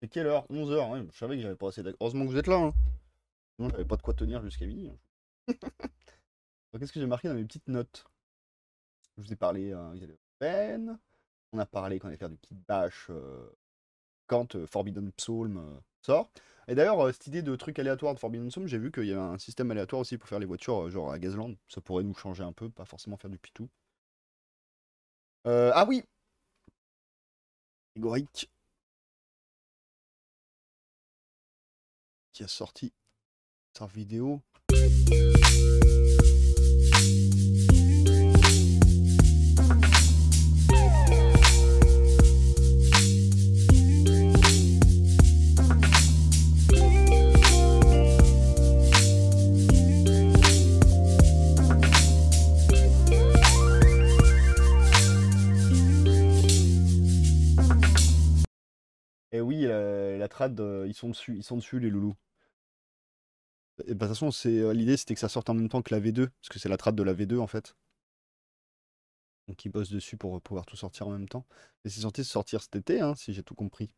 C'est quelle heure? 11 h, ouais, je savais que j'avais pas assez d'actu. Heureusement que vous êtes là, hein. Sinon, j'avais pas de quoi tenir jusqu'à midi, hein. Donc, qu'est-ce que j'ai marqué dans mes petites notes? Je vous ai parlé, il y a le Pen. On a parlé qu'on allait faire du kit bash quand Forbidden Psalm sort. Et d'ailleurs, cette idée de truc aléatoire de Forbidden Psalm, j'ai vu qu'il y avait un système aléatoire aussi pour faire les voitures, genre à Gazland. Ça pourrait nous changer un peu, pas forcément faire du pitou. Ah oui, Goric qui a sorti sa vidéo. Et oui, la trad, ils sont dessus les loulous. Et bah, de toute façon, l'idée c'était que ça sorte en même temps que la V2, parce que c'est la trad de la V2 en fait. Donc ils bossent dessus pour pouvoir tout sortir en même temps. Et c'est censé sortir cet été, hein, si j'ai tout compris.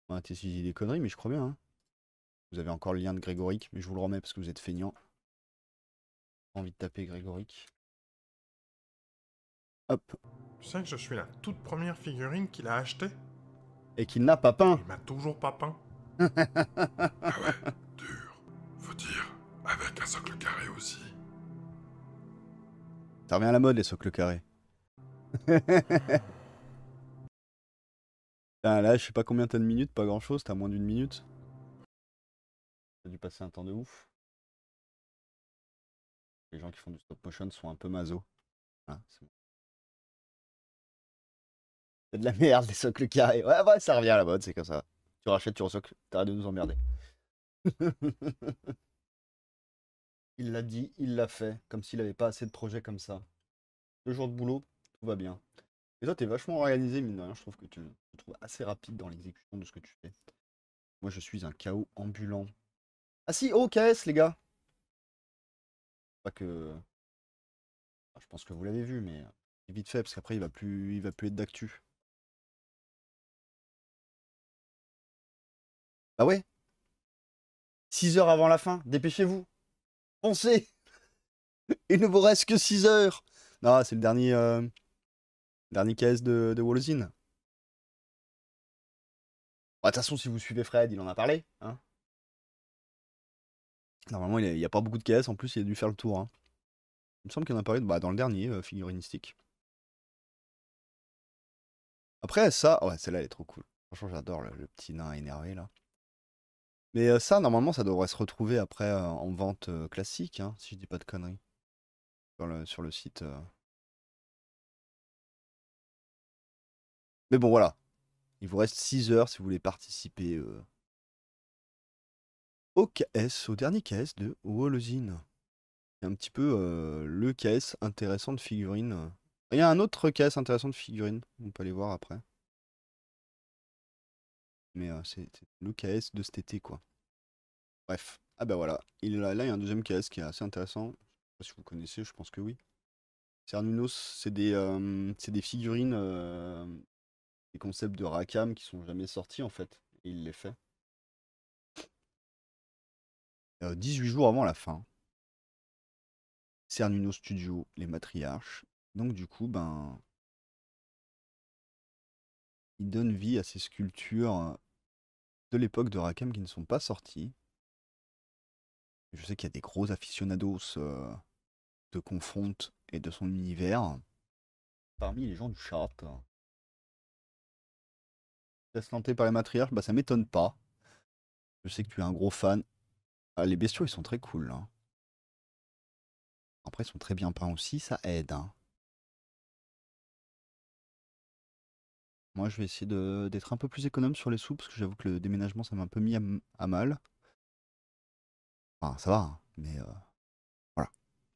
Ouais, t'es si j'ai des conneries, mais je crois bien, hein. Vous avez encore le lien de Grégoric, mais je vous le remets parce que vous êtes feignant. Pas envie de taper Grégoric. Hop. Tu sais que je suis la toute première figurine qu'il a achetée? Et qu'il n'a pas peint. Il m'a toujours pas peint. Ah ouais, dur. Faut dire, avec un socle carré aussi. Ça revient à la mode les socles carrés. Putain, là, je sais pas combien t'as de minutes, pas grand chose, t'as moins d'une minute. T'as dû passer un temps de ouf. Les gens qui font du stop motion sont un peu maso. Voilà, c'est bon. C'est de la merde, les socles carrés. Ouais, ouais, ça revient à la mode, c'est comme ça. Tu rachètes, tu resocle, t'arrêtes de nous emmerder. Il l'a dit, il l'a fait, comme s'il avait pas assez de projets comme ça. 2 jours de boulot, tout va bien. Et toi, t'es vachement organisé, mine de rien. Je trouve que tu te trouves assez rapide dans l'exécution de ce que tu fais. Moi, je suis un chaos ambulant. Ah si, OKS, les gars! Pas que. Je pense que vous l'avez vu, mais vite fait, parce qu'après, il va plus être d'actu. Bah ouais, 6 heures avant la fin, dépêchez-vous! Foncez! Il ne vous reste que 6 heures! Non, c'est le dernier KS de Wolozine. Bah, de toute façon, si vous suivez Fred, il en a parlé, hein. Normalement, il n'y a pas beaucoup de KS, en plus, il a dû faire le tour, hein. Il me semble qu'il en a parlé dans le dernier, figurinistique. Après, ça, ouais, celle-là, elle est trop cool. Franchement, j'adore le petit nain énervé, là. Mais ça, normalement, ça devrait se retrouver après en vente classique, hein, si je dis pas de conneries. Sur le site. Mais bon, voilà. Il vous reste 6 heures si vous voulez participer au KS, au dernier KS de Wolozine. C'est un petit peu le KS intéressant de figurines. Il y a un autre KS intéressant de figurines, on peut aller voir après. Mais c'est le KS de cet été, quoi. Bref. Ah bah voilà. Là, il y a un deuxième KS qui est assez intéressant. Je sais pas si vous connaissez, je pense que oui. Cernunos, c'est des figurines, des concepts de Rackham qui sont jamais sortis en fait. Et il les fait. 18 jours avant la fin. Cernuno Studio, les matriarches. Donc du coup, ben, il donne vie à ces sculptures de l'époque de Rackham qui ne sont pas sorties. Je sais qu'il y a des gros aficionados de Confront et de son univers. Parmi les gens du chat. Teslanté par les matriarches, bah ça m'étonne pas. Je sais que tu es un gros fan. Ah, les bestiaux, ils sont très cool, hein. Après, ils sont très bien peints aussi, ça aide, hein. Moi, je vais essayer d'être un peu plus économe sur les sous, parce que j'avoue que le déménagement, ça m'a un peu mis à mal. Enfin, ça va, hein, mais voilà,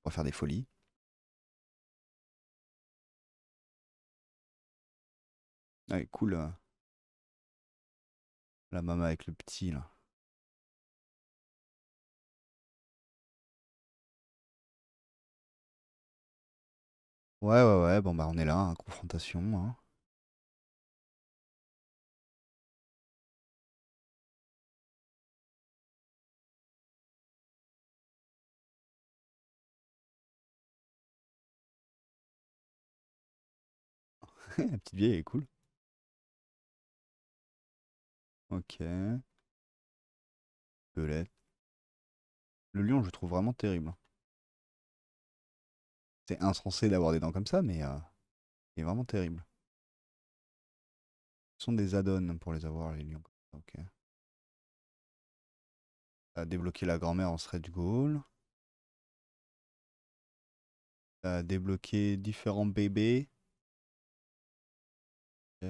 on va faire des folies. Ouais, cool, la maman avec le petit, là. Ouais, ouais, ouais, bon, bah, on est là, hein, confrontation, hein. La petite vieille elle est cool. Ok. Belette. Le lion, je le trouve vraiment terrible. C'est insensé d'avoir des dents comme ça, mais il est vraiment terrible. Ce sont des add-ons pour les avoir, les lions. Ok. Débloquer la grand-mère en stretch goal. Débloquer différents bébés. Ok.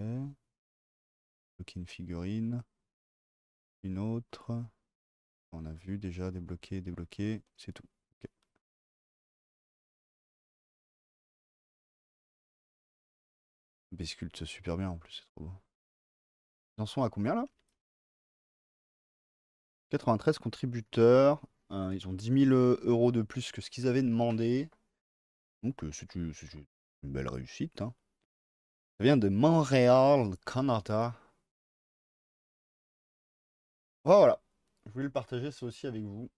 Débloquer une figurine. Une autre. On a vu déjà débloquer. C'est tout. Ok. Ils sculptent super bien en plus, c'est trop beau. Ils en sont à combien là? 93 contributeurs. Ils ont 10 000 euros de plus que ce qu'ils avaient demandé. Donc c'est une belle réussite. Hein. Ça vient de Montréal, Canada. Voilà. Je voulais le partager ça aussi avec vous.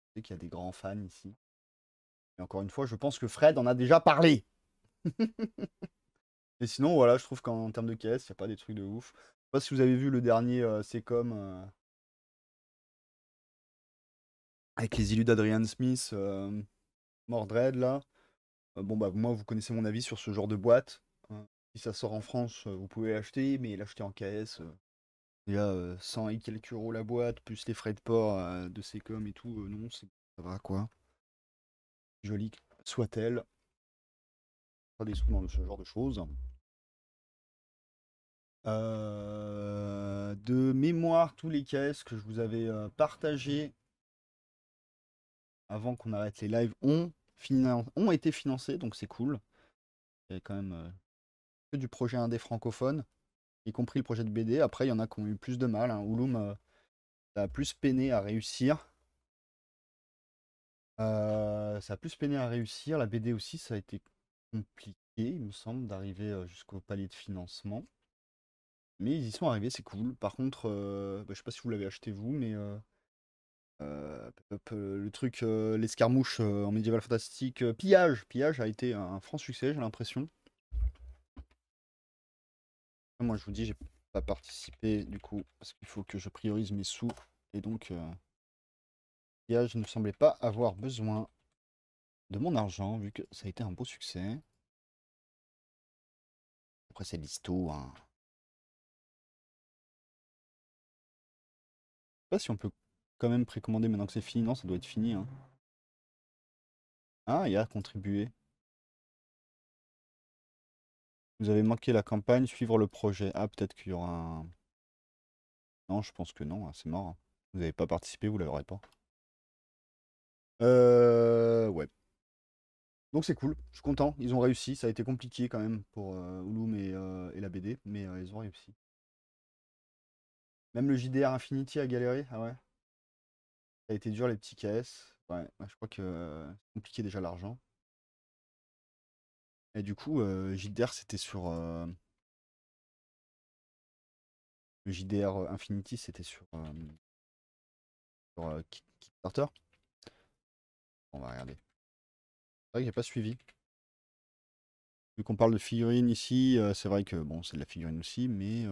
Je sais qu'il y a des grands fans ici. Et encore une fois, je pense que Fred en a déjà parlé. Et sinon, voilà, je trouve qu'en termes de caisse, il n'y a pas des trucs de ouf. Je sais pas si vous avez vu le dernier Secom avec les illus d'Adrian Smith, Mordred là. Bon bah moi vous connaissez mon avis sur ce genre de boîte. Si ça sort en France, vous pouvez l'acheter, mais l'acheter en KS, déjà 100 et quelques euros la boîte, plus les frais de port de Secom et tout, non, ça va quoi. Joli soit-elle. Pas des sous dans ce genre de choses. De mémoire, tous les KS que je vous avais partagés avant qu'on arrête les lives ont été financés, donc c'est cool. Il y a quand même que du projet indé francophone, y compris le projet de BD. Après, il y en a qui ont eu plus de mal. Hein. Ouloum ça a plus peiné à réussir. Ça a plus peiné à réussir. La BD aussi, ça a été compliqué, il me semble, d'arriver jusqu'au palier de financement. Mais ils y sont arrivés, c'est cool. Par contre, je sais pas si vous l'avez acheté vous, mais le truc, l'escarmouche en médiéval fantastique, Pillage a été un franc succès, j'ai l'impression. Moi, je vous dis, j'ai pas participé du coup, parce qu'il faut que je priorise mes sous. Et donc, Pillage ne semblait pas avoir besoin de mon argent, vu que ça a été un beau succès. Après, c'est l'histo, hein. Je sais pas si on peut quand même précommander maintenant que c'est fini. Non, ça doit être fini, hein. Ah, il y a contribué. Vous avez manqué la campagne, suivre le projet. Ah, peut-être qu'il y aura un... Non, je pense que non, hein, c'est mort. Hein. Vous n'avez pas participé, vous l'aurez pas. Ouais. Donc c'est cool, je suis content, ils ont réussi, ça a été compliqué quand même pour Ouloum et la BD, mais ils ont réussi. Même le JDR Infinity a galéré, ah ouais. Ça a été dur les petits KS, ouais, je crois que c'est compliqué déjà l'argent. Et du coup, JDR c'était sur... le JDR Infinity c'était sur Kickstarter. On va regarder. C'est vrai que j'ai pas suivi. Vu qu'on parle de figurines ici, c'est vrai que bon, c'est de la figurine aussi, mais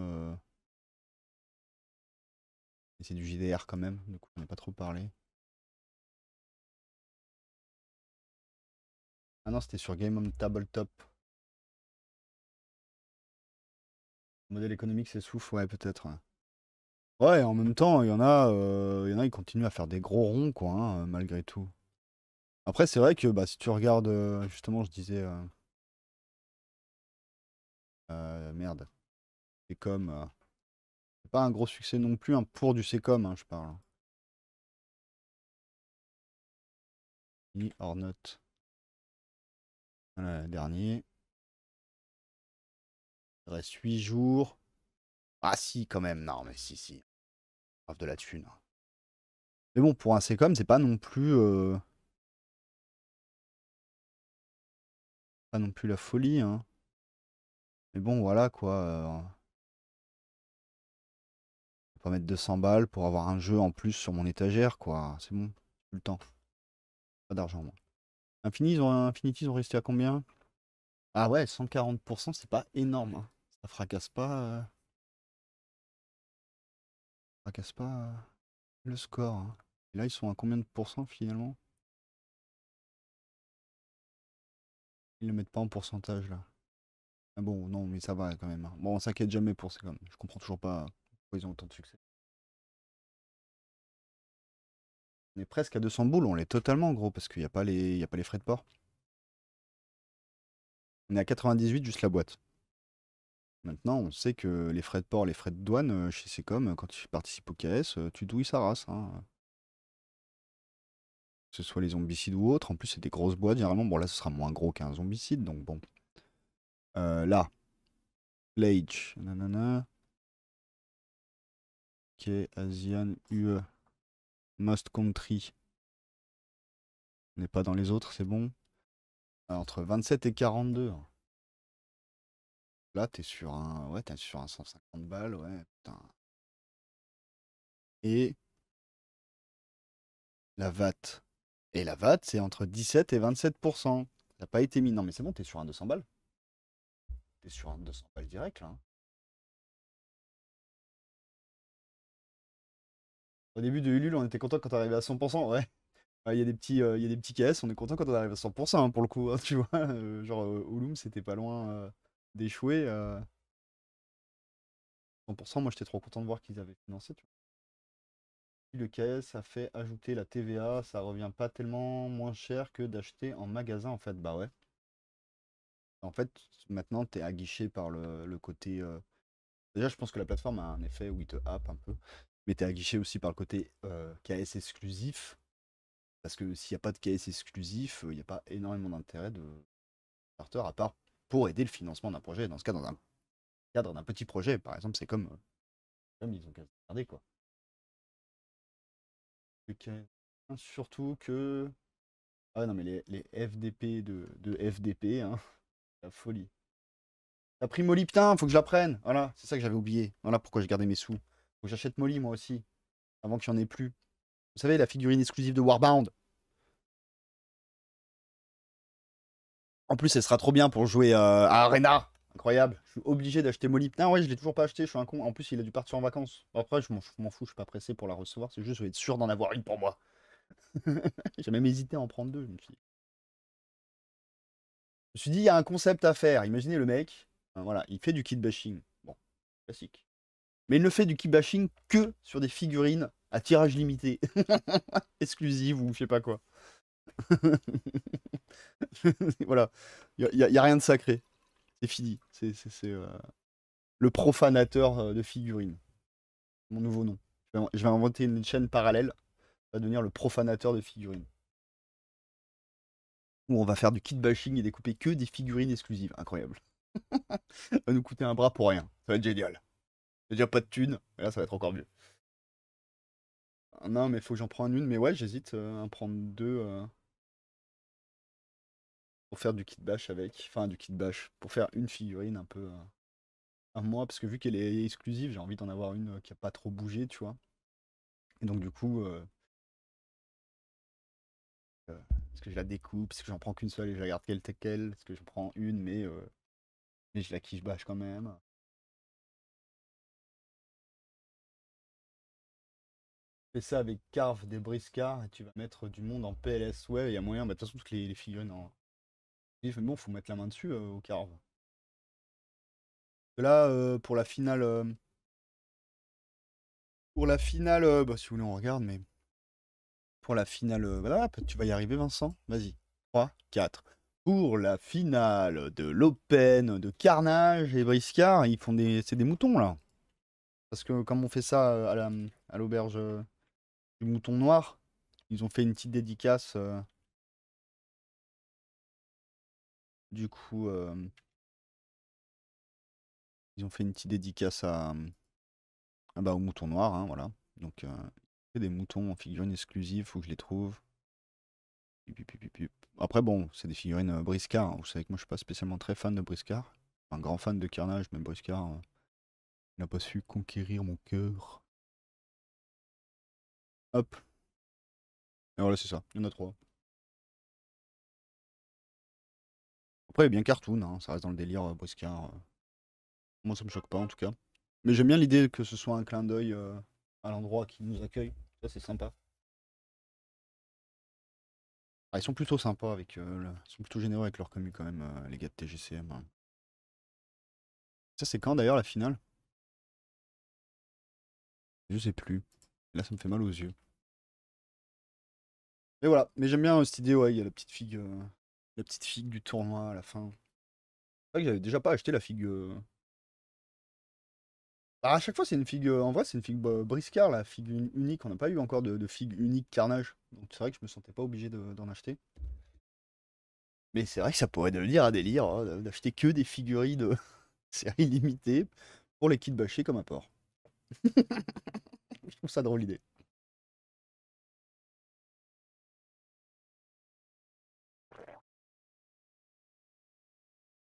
c'est du JDR quand même, du coup on n'a pas trop parlé. Ah non, c'était sur Game on Tabletop. Modèle économique s'essouffle, ouais, peut-être. Ouais, ouais, en même temps, ils continuent à faire des gros ronds, quoi, hein, malgré tout. Après, c'est vrai que bah, si tu regardes, justement, je disais, merde, Secom, c'est pas un gros succès non plus, hein, pour du Secom, hein, je parle. Ni or not. Voilà, dernier. Il reste 8 jours. Ah si, quand même, non, mais si. Grave de la thune. Mais bon, pour un Secom, c'est pas non plus la folie, hein. Mais bon, voilà, quoi. Faut pas mettre 200 balles pour avoir un jeu en plus sur mon étagère, quoi. C'est bon, j'ai plus le temps. Pas d'argent, moi. Infinity, ils ont resté à combien? Ah ouais, 140%, c'est pas énorme, hein. Ça fracasse pas le score, hein. Et là, ils sont à combien de pourcents finalement? Ils le mettent pas en pourcentage là. Ah bon, non, mais ça va quand même, hein. Bon, on s'inquiète jamais pour ça, quand même. Je comprends toujours pas pourquoi ils ont autant de succès. On est presque à 200 boules, on l'est totalement gros, parce qu'il n'y a pas il y a pas les frais de port. On est à 98 juste la boîte. Maintenant, on sait que les frais de port, les frais de douane chez Secom, quand tu participes au KS, tu douilles sa race, hein. Que ce soit les zombicides ou autres. En plus, c'est des grosses boîtes, généralement. Bon, là, ce sera moins gros qu'un zombicide, donc bon. Là, Lage, nanana. Ok, Asian, UE, Most Country. On n'est pas dans les autres, c'est bon. Entre 27 et 42. Là, t'es sur un. Ouais, t'es sur un 150 balles, ouais. Putain. Et la VAT. Et la VAT, c'est entre 17 et 27%. Ça n'a pas été mis. Non, mais c'est bon, t'es sur un 200 balles. T'es sur un 200 balles direct, là, hein. Au début de Ulule, on était content quand on arrivait à 100%. Ouais. Il y a des petits, il y a des petits KS, on est content quand on arrive à 100%, hein, pour le coup, hein, tu vois. Genre, Ulum, c'était pas loin d'échouer. 100%, moi, j'étais trop content de voir qu'ils avaient financé, tu vois. Le KS a fait ajouter la TVA, ça revient pas tellement moins cher que d'acheter en magasin, en fait. Bah ouais. En fait, maintenant, tu es aguiché par le côté. Déjà, je pense que la plateforme a un effet où il te happe un peu. Mais tu es aguiché aussi par le côté KS exclusif. Parce que s'il n'y a pas de KS exclusif, il n'y a pas énormément d'intérêt de starter, à part pour aider le financement d'un projet. Dans ce cas, dans un cadre d'un petit projet, par exemple, c'est comme ils ont qu'à se regarder, quoi. Surtout que. Ah non, mais les FDP de FDP, hein, la folie. T'as pris Molly, putain, faut que je la prenne. Voilà, c'est ça que j'avais oublié. Voilà pourquoi j'ai gardé mes sous. Faut que j'achète Molly, moi aussi, avant qu'il n'y en ait plus. Vous savez, la figurine exclusive de Warbound. En plus, elle sera trop bien pour jouer à Arena. Incroyable. Je suis obligé d'acheter Molly. Putain, ouais, je l'ai toujours pas acheté, je suis un con. En plus, il a dû partir en vacances. Après, je m'en fous, je suis pas pressé pour la recevoir. C'est juste, je vais être sûr d'en avoir une pour moi. J'ai même hésité à en prendre deux. Je me suis dit, il y a un concept à faire. Imaginez le mec, voilà, il fait du kit bashing. Bon, classique. Mais il ne fait du kit bashing que sur des figurines à tirage limité. Exclusives ou je sais pas quoi. Voilà. Il y a rien de sacré. C'est fini. C'est le profanateur de figurines. Mon nouveau nom. Je vais inventer une chaîne parallèle. Ça va devenir le profanateur de figurines. Où on va faire du kit bashing et découper que des figurines exclusives. Incroyable. Ça va nous coûter un bras pour rien. Ça va être génial. Déjà pas de thunes. Et là, ça va être encore mieux. Ah non, mais faut que j'en prenne une. Mais ouais, j'hésite à en prendre deux pour faire du kit bash avec. Enfin, du kit bash. Pour faire une figurine un peu à moi. Parce que vu qu'elle est exclusive, j'ai envie d'en avoir une qui a pas trop bougé, tu vois. Et donc, du coup, est-ce que je la découpe? Est-ce que j'en prends qu'une seule et je la garde telle quelle? Est-ce que j'en prends une, mais je la quiche bash quand même? Fais ça avec Carve des Briscards et tu vas mettre du monde en PLS. Ouais, il y a moyen. Bah, de toute façon, toutes les figurines en. Mais bon, faut mettre la main dessus au Carve. Là, pour la finale, bah, si vous voulez, on regarde, mais pour la finale, voilà, tu vas y arriver, Vincent. Vas-y. 3, 4. Pour la finale de l'Open de Carnage et Briscard, c'est des moutons là. Parce que comme on fait ça à l'auberge du Mouton Noir, ils ont fait une petite dédicace. Du coup, ils ont fait une petite dédicace bah, au Mouton Noir, hein, voilà. Donc, c'est des moutons en figurines exclusives, faut que je les trouve. Après, bon, c'est des figurines Briscard, hein. Vous savez que moi, je suis pas spécialement très fan de Briscard. Un grand fan de Carnage, mais Briscard, n'a pas su conquérir mon cœur. Hop. Et voilà, c'est ça. Il y en a trois. Après, il est bien cartoon, hein, ça reste dans le délire briscard. Moi, ça me choque pas en tout cas. Mais j'aime bien l'idée que ce soit un clin d'œil à l'endroit qui nous accueille. Ça, c'est sympa. Ah, ils sont plutôt sympas avec. Ils sont plutôt généreux avec leur commu quand même, les gars de TGCM, hein. Ça, c'est quand d'ailleurs la finale? Je sais plus. Là, ça me fait mal aux yeux. Mais voilà. Mais j'aime bien cette idée, ouais. Il y a la petite figue du tournoi à la fin. C'est vrai que j'avais déjà pas acheté la figue. Bah, à chaque fois, c'est une figue. En vrai, c'est une figue briscard, la figue unique. On n'a pas eu encore de figue unique carnage. Donc c'est vrai que je me sentais pas obligé d'en acheter. Mais c'est vrai que ça pourrait devenir un délire, hein, d'acheter que des figurines de série limitée pour les kits bâchés comme apport. Je trouve ça drôle l'idée.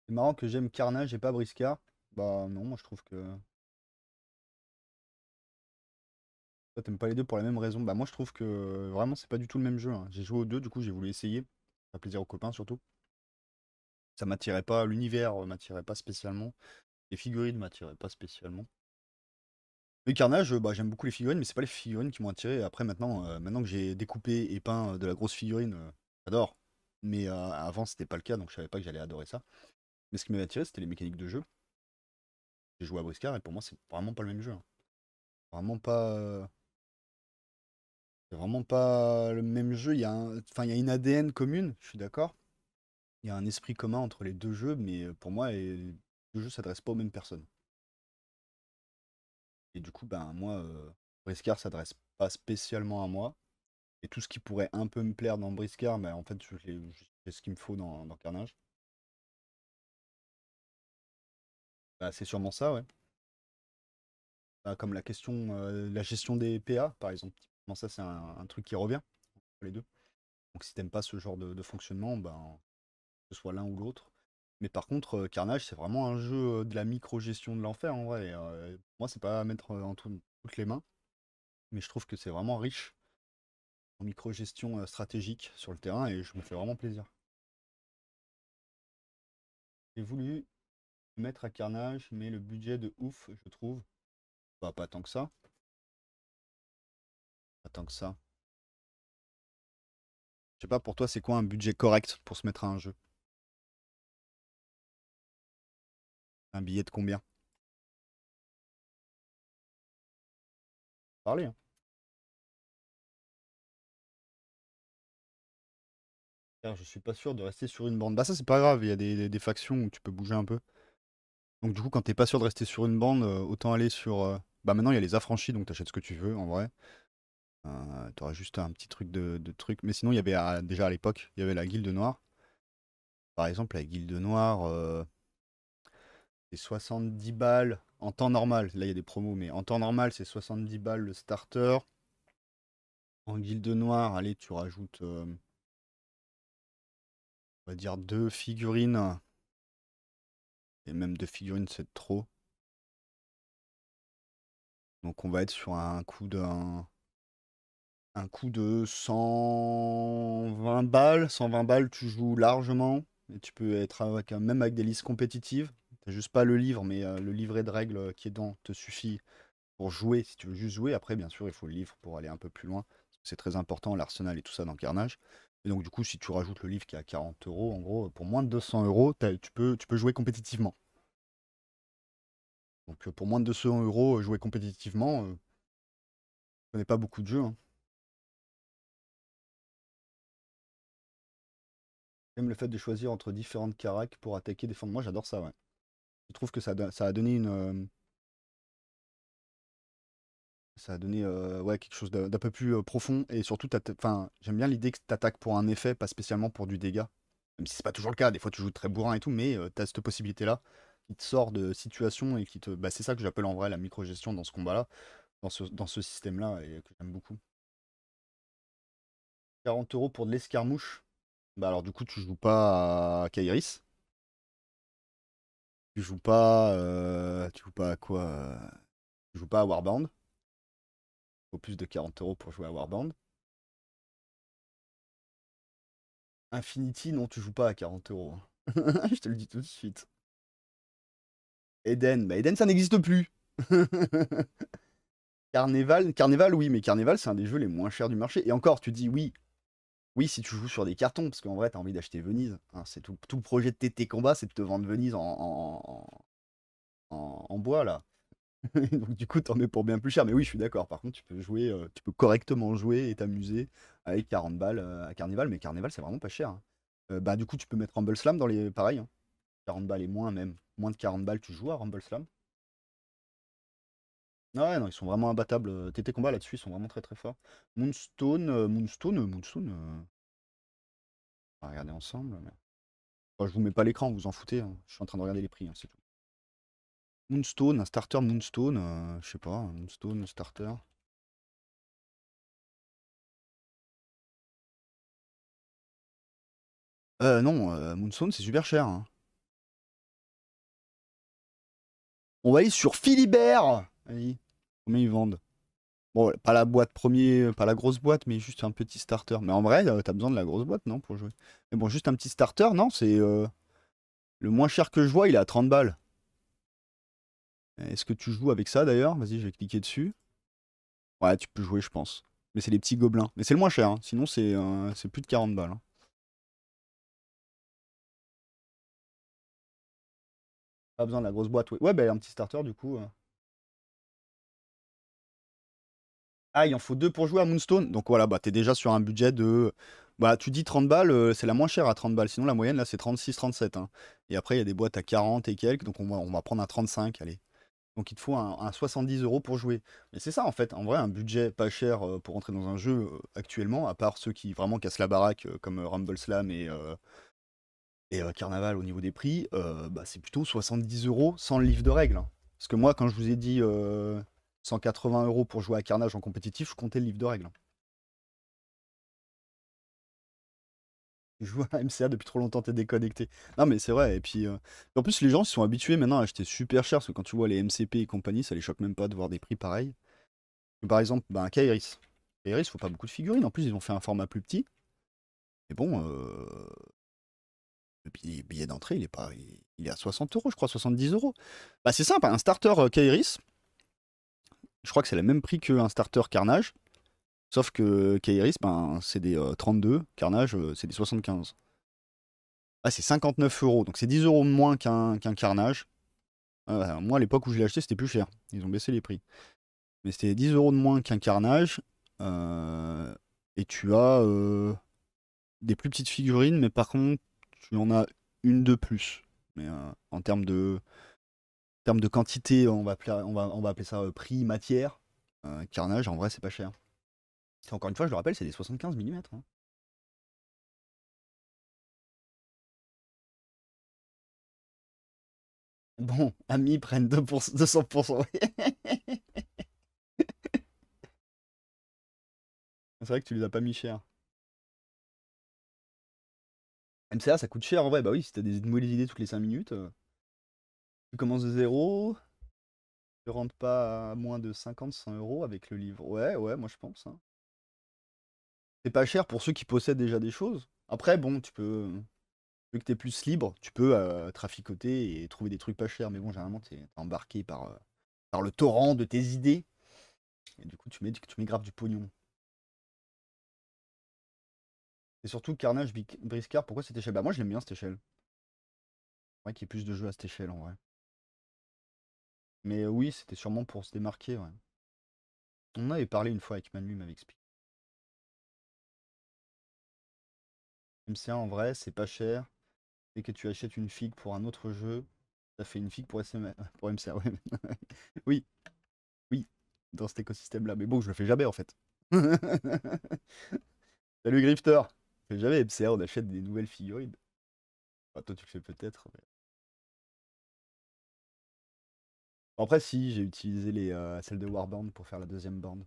C'est marrant que j'aime Carnage et pas Briscard. Bah non, moi je trouve que. Toi t'aimes pas les deux pour la même raison. Bah moi je trouve que vraiment c'est pas du tout le même jeu, hein. J'ai joué aux deux, du coup j'ai voulu essayer. Ça fait plaisir aux copains surtout. Ça m'attirait pas, l'univers m'attirait pas spécialement. Les figurines m'attiraient pas spécialement. Le Carnage, bah, j'aime beaucoup les figurines, mais c'est pas les figurines qui m'ont attiré. Après, maintenant que j'ai découpé et peint de la grosse figurine, j'adore. Mais avant, c'était pas le cas, donc je savais pas que j'allais adorer ça. Mais ce qui m'avait attiré, c'était les mécaniques de jeu. J'ai joué à Briscard et pour moi, c'est vraiment pas le même jeu, hein. Vraiment pas, c'est vraiment pas le même jeu. Enfin, il y a une ADN commune, je suis d'accord. Il y a un esprit commun entre les deux jeux, mais pour moi, les deux jeux s'adressent pas aux mêmes personnes. Et du coup, ben moi, Briscard s'adresse pas spécialement à moi. Et tout ce qui pourrait un peu me plaire dans Briscard, mais en fait, j'ai ce qu'il me faut dans Carnage. Bah, c'est sûrement ça, ouais. Bah, comme la gestion des PA, par exemple. Typiquement, ça, c'est un truc qui revient entre les deux. Donc, si t'aimes pas ce genre de fonctionnement, ben, que ce soit l'un ou l'autre. Mais par contre, Carnage, c'est vraiment un jeu de la micro-gestion de l'enfer, en vrai. Moi, c'est pas à mettre toutes les mains, mais je trouve que c'est vraiment riche en micro-gestion stratégique sur le terrain et je me fais vraiment plaisir. J'ai voulu mettre à Carnage, mais le budget de ouf, je trouve. Bah, pas tant que ça. Pas tant que ça. Je sais pas, pour toi, c'est quoi un budget correct pour se mettre à un jeu? Un billet de combien? Parlez, hein. Car je suis pas sûr de rester sur une bande. Bah, ça, c'est pas grave, il y a des factions où tu peux bouger un peu. Donc, du coup, quand t'es pas sûr de rester sur une bande, autant aller sur. Bah, maintenant, il y a les affranchis, donc t'achètes ce que tu veux, en vrai. T'auras juste un petit truc de truc. Mais sinon, il y avait déjà à l'époque, il y avait la Guilde Noire. Par exemple, la Guilde Noire, c'est 70 balles en temps normal. Là, il y a des promos, mais en temps normal, c'est 70 balles le starter. En Guilde Noire, allez, tu rajoutes, on va dire, deux figurines. Et même deux figurines, c'est trop. Donc, on va être sur un coût de 120 balles. 120 balles, tu joues largement. Et tu peux être même avec des listes compétitives. T'as juste pas le livre, mais le livret de règles qui est dedans te suffit pour jouer, si tu veux juste jouer. Après, bien sûr, il faut le livre pour aller un peu plus loin. C'est très important, l'arsenal et tout ça dans Carnage. Et donc, du coup, si tu rajoutes le livre qui est à 40 euros, en gros, pour moins de 200 euros, tu peux jouer compétitivement. Donc, pour moins de 200 euros, jouer compétitivement, je connais pas beaucoup de jeux, hein. Même le fait de choisir entre différentes caracs pour attaquer, défendre, moi j'adore ça, ouais. Je trouve que ça a donné ouais, quelque chose d'un peu plus profond et surtout, enfin, j'aime bien l'idée que tu attaques pour un effet, pas spécialement pour du dégât. Même si c'est pas toujours le cas, des fois tu joues très bourrin et tout, mais tu as cette possibilité-là qui te sort de situation et qui te. Bah, c'est ça que j'appelle en vrai la micro-gestion dans ce combat-là, dans ce système-là, et que j'aime beaucoup. 40 euros pour de l'escarmouche. Bah alors du coup tu joues pas à Kairis. Tu joues pas à quoi? Tu joues pas à Warband. Faut plus de 40 euros pour jouer à Warband. Infinity, non, tu joues pas à 40 euros. Je te le dis tout de suite. Eden, bah Eden ça n'existe plus. Carnival, oui, mais Carnival c'est un des jeux les moins chers du marché. Et encore, tu dis oui, oui si tu joues sur des cartons, parce qu'en vrai t'as envie d'acheter Venise. Hein, c'est tout le projet de TT Combat, c'est de te vendre Venise en bois là. Donc du coup t'en mets pour bien plus cher. Mais oui, je suis d'accord. Par contre, tu peux jouer, tu peux correctement jouer et t'amuser avec 40 balles à Carnival, mais Carnival c'est vraiment pas cher. Hein. Bah du coup tu peux mettre Rumble Slam dans les. Pareil, hein. 40 balles et moins même. Moins de 40 balles, tu joues à Rumble Slam. Ouais, non, ils sont vraiment imbattables. TT Combat là-dessus, ils sont vraiment très très forts. Moonstone. On va regarder ensemble. Mais... Enfin, je vous mets pas l'écran, vous en foutez. Hein. Je suis en train de regarder les prix, hein, c'est tout. Moonstone, un starter Moonstone, je sais pas, un Moonstone starter. Non, Moonstone c'est super cher. Hein. On va aller sur Philibert. Allez, combien ils vendent? Bon, ouais, pas la boîte premier, pas la grosse boîte, mais juste un petit starter. Mais en vrai, t'as besoin de la grosse boîte, non, pour jouer. Mais bon, juste un petit starter, non, c'est le moins cher que je vois, il est à 30 balles. Est-ce que tu joues avec ça d'ailleurs? Vas-y, je vais cliquer dessus. Ouais, tu peux jouer, je pense. Mais c'est les petits gobelins. Mais c'est le moins cher, hein. Sinon c'est plus de 40 balles. Hein. Pas besoin de la grosse boîte, ouais. Ouais, bah un petit starter du coup. Ah, il en faut deux pour jouer à Moonstone. Donc voilà, bah t'es déjà sur un budget de. Bah tu dis 30 balles, c'est la moins chère à 30 balles. Sinon la moyenne là c'est 36-37. Hein. Et après il y a des boîtes à 40 et quelques, donc on va prendre un 35, allez. Donc il te faut un 70 € pour jouer. Mais c'est ça en fait, en vrai un budget pas cher pour entrer dans un jeu actuellement, à part ceux qui vraiment cassent la baraque comme Rumble Slam et Carnaval au niveau des prix, bah, c'est plutôt 70 € sans le livre de règles. Hein. Parce que moi, quand je vous ai dit 180 € pour jouer à Carnage en compétitif, je comptais le livre de règles. Hein. Je joue à MCA depuis trop longtemps, t'es déconnecté. Non, mais c'est vrai. Et puis, en plus, les gens ils sont habitués maintenant à acheter super cher. Parce que quand tu vois les MCP et compagnie, ça les choque même pas de voir des prix pareils. Par exemple, bah, Kairis. Kairis, faut pas beaucoup de figurines. En plus, ils ont fait un format plus petit. Mais bon, le billet d'entrée, il est pas, il est à 60 €, je crois, 70 €. Bah, c'est simple, un starter Kairis, je crois que c'est le même prix qu'un starter Carnage. Sauf que Kairis, ben, c'est des 32, Carnage, c'est des 75. Ah, c'est 59 €, donc c'est 10 € de moins qu'un Carnage. Moi, à l'époque où je l'ai acheté, c'était plus cher. Ils ont baissé les prix. Mais c'était 10 € de moins qu'un Carnage. Et tu as des plus petites figurines, mais par contre, tu en as une de plus. Mais en termes de quantité, on va appeler ça prix matière. Carnage, en vrai, c'est pas cher. Encore une fois, je le rappelle, c'est des 75 mm. Hein. Bon, amis prennent 200%. C'est vrai que tu les as pas mis cher. MCA, ça coûte cher en vrai. Bah oui, si t'as des nouvelles idées toutes les 5 minutes, tu commences de zéro, tu rentres pas à moins de 50-100 € avec le livre. Ouais, ouais, moi je pense. Hein. C'est pas cher pour ceux qui possèdent déjà des choses. Après, bon, vu que t'es plus libre, tu peux traficoter et trouver des trucs pas chers. Mais bon, généralement, t'es embarqué par le torrent de tes idées. Et du coup, tu mets grave du pognon. Et surtout, Carnage Briscard, pourquoi cette échelle? Bah, moi, je l'aime bien cette échelle. Ouais, qu'il y ait plus de jeux à cette échelle en vrai. Mais oui, c'était sûrement pour se démarquer, ouais. On en avait parlé une fois avec Manu, il m'avait expliqué. MCA en vrai, c'est pas cher. Dès que tu achètes une figue pour un autre jeu, ça fait une figue pour, pour MCA, ouais. Oui, oui, dans cet écosystème-là. Mais bon, je le fais jamais en fait. Salut Grifter! Je fais jamais MCA, on achète des nouvelles figurines. Enfin, toi, tu le fais peut-être. Mais... Après, si, j'ai utilisé celles de Warband pour faire la deuxième bande.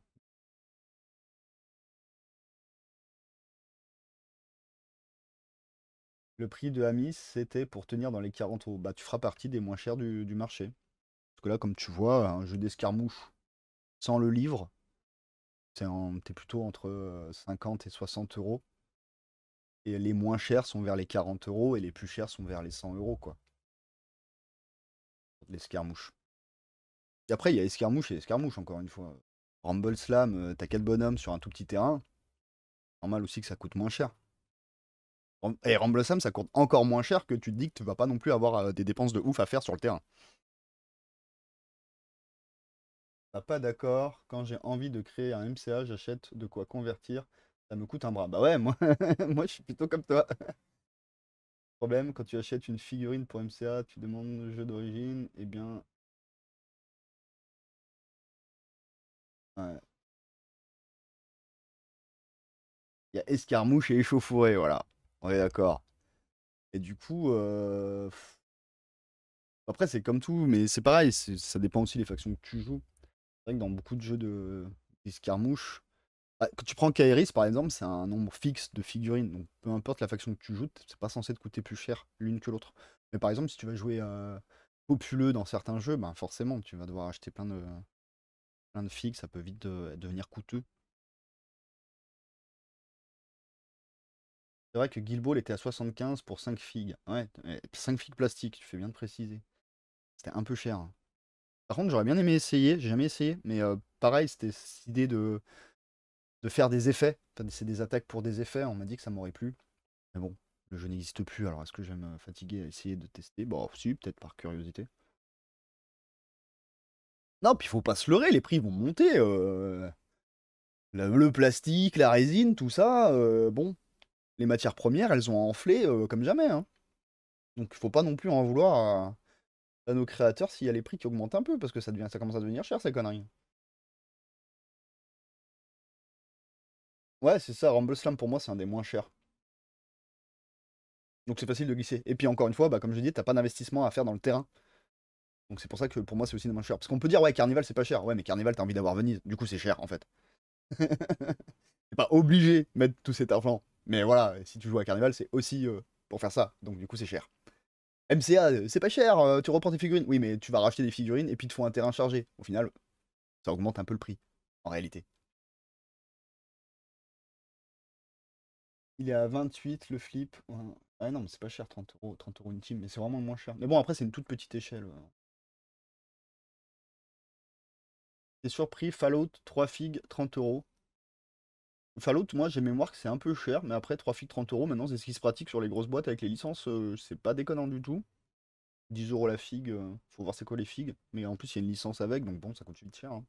Le prix de Amis, c'était pour tenir dans les 40 €. Bah, tu feras partie des moins chers du marché. Parce que là, comme tu vois, un jeu d'escarmouche sans le livre, t'es plutôt entre 50 et 60 €. Et les moins chers sont vers les 40 € et les plus chers sont vers les 100 €, quoi. L'escarmouche. Et après, il y a escarmouche et escarmouche, encore une fois. Rumble Slam, t'as 4 bonhommes sur un tout petit terrain. Normal aussi que ça coûte moins cher. Et Rumble Slam, ça coûte encore moins cher que tu te dis que tu vas pas non plus avoir des dépenses de ouf à faire sur le terrain. Pas d'accord. Quand j'ai envie de créer un MCA, j'achète de quoi convertir. Ça me coûte un bras. Bah ouais, moi, moi je suis plutôt comme toi. Problème, quand tu achètes une figurine pour MCA, tu demandes le jeu d'origine, eh bien. Ouais. Il y a escarmouche et échauffourée, voilà. On est d'accord. Et du coup, après c'est comme tout, mais c'est pareil, ça dépend aussi des factions que tu joues. C'est vrai que dans beaucoup de jeux d'escarmouche, quand tu prends Kairis par exemple, c'est un nombre fixe de figurines. Donc peu importe la faction que tu joues, c'est pas censé te coûter plus cher l'une que l'autre. Mais par exemple, si tu vas jouer populeux dans certains jeux, ben forcément, tu vas devoir acheter plein de figues, ça peut vite devenir coûteux. C'est vrai que Guild Ball était à 75 pour 5 figues. Ouais, 5 figues plastiques, tu fais bien de préciser. C'était un peu cher, hein. Par contre, j'aurais bien aimé essayer, j'ai jamais essayé, mais pareil, c'était cette idée de faire des effets. Enfin, c'est des attaques pour des effets, on m'a dit que ça m'aurait plu. Mais bon, le jeu n'existe plus, alors est-ce que je vais me fatiguer à essayer de tester? Bon, si, peut-être par curiosité. Non, puis faut pas se leurrer, les prix vont monter. Le plastique, la résine, tout ça, bon, les matières premières, elles ont enflé comme jamais, hein. Donc il faut pas non plus en vouloir à nos créateurs s'il y a les prix qui augmentent un peu, parce que ça commence à devenir cher ces conneries. Ouais, c'est ça, Rumble Slam pour moi c'est un des moins chers. Donc c'est facile de glisser. Et puis encore une fois, bah, comme je dis, t'as pas d'investissement à faire dans le terrain. Donc c'est pour ça que pour moi c'est aussi des moins cher. Parce qu'on peut dire ouais Carnival c'est pas cher. Ouais mais Carnival t'as envie d'avoir Venise. Du coup c'est cher en fait. T'es pas obligé de mettre tout cet argent. Mais voilà, si tu joues à Carnival c'est aussi pour faire ça. Donc du coup c'est cher. MCA c'est pas cher, tu reprends tes figurines. Oui mais tu vas racheter des figurines et puis te font un terrain chargé. Au final, ça augmente un peu le prix. En réalité. Il est à 28 le flip. Ouais. Ah non mais c'est pas cher 30 €. 30 € une team. Mais c'est vraiment le moins cher. Mais bon après c'est une toute petite échelle. T'es surpris, Fallout, 3 figues, 30 €. Fallout, moi j'ai mémoire que c'est un peu cher, mais après 3 figues, 30 € maintenant, c'est ce qui se pratique sur les grosses boîtes avec les licences, c'est pas déconnant du tout. 10 € la figue, faut voir c'est quoi les figues, mais en plus il y a une licence avec, donc bon, ça coûte vite cher, hein.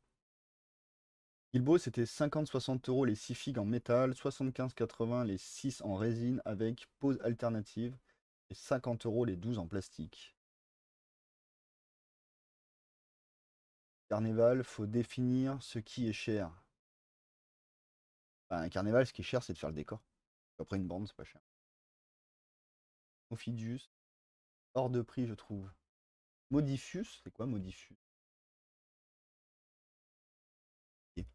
Guilbeault, c'était 50-60 € les 6 figues en métal, 75-80 les 6 en résine avec pose alternative, et 50 € les 12 en plastique. Carnaval, faut définir ce qui est cher. Bah, un carnaval, ce qui est cher, c'est de faire le décor. Après une bande, c'est pas cher. Ophidius, hors de prix, je trouve. Modifius, c'est quoi Modifius? Ok.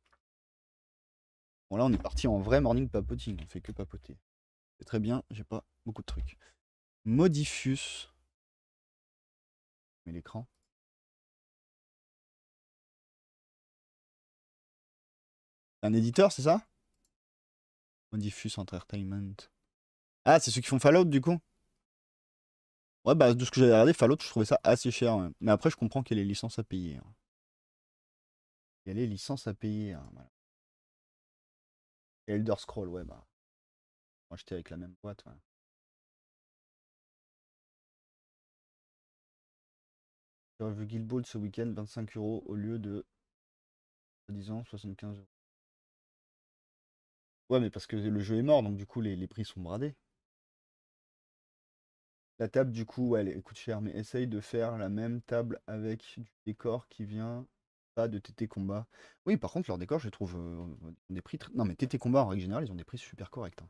Bon là on est parti en vrai morning papoting, on fait que papoter. C'est très bien, j'ai pas beaucoup de trucs. Modifius. Mais l'écran. Un éditeur, c'est ça? Modifius Entertainment. Ah, c'est ceux qui font Fallout du coup? Ouais, bah de ce que j'avais regardé, Fallout, je trouvais ça assez cher, ouais. Mais après, je comprends qu'il y a les licences à payer, hein. Il y a les licences à payer, hein, voilà. Et Elder Scroll, ouais, bah. Moi, j'étais avec la même boîte, ouais. J'ai vu Guild Ball ce week-end, 25 € au lieu de, disons, 75 €. Ouais, mais parce que le jeu est mort, donc du coup, les prix sont bradés. La table, du coup, ouais, elle coûte cher, mais essaye de faire la même table avec du décor qui vient pas de TT Combat. Oui, par contre, leur décor, je les trouve des prix. Non, mais TT Combat, en règle générale, ils ont des prix super corrects, hein.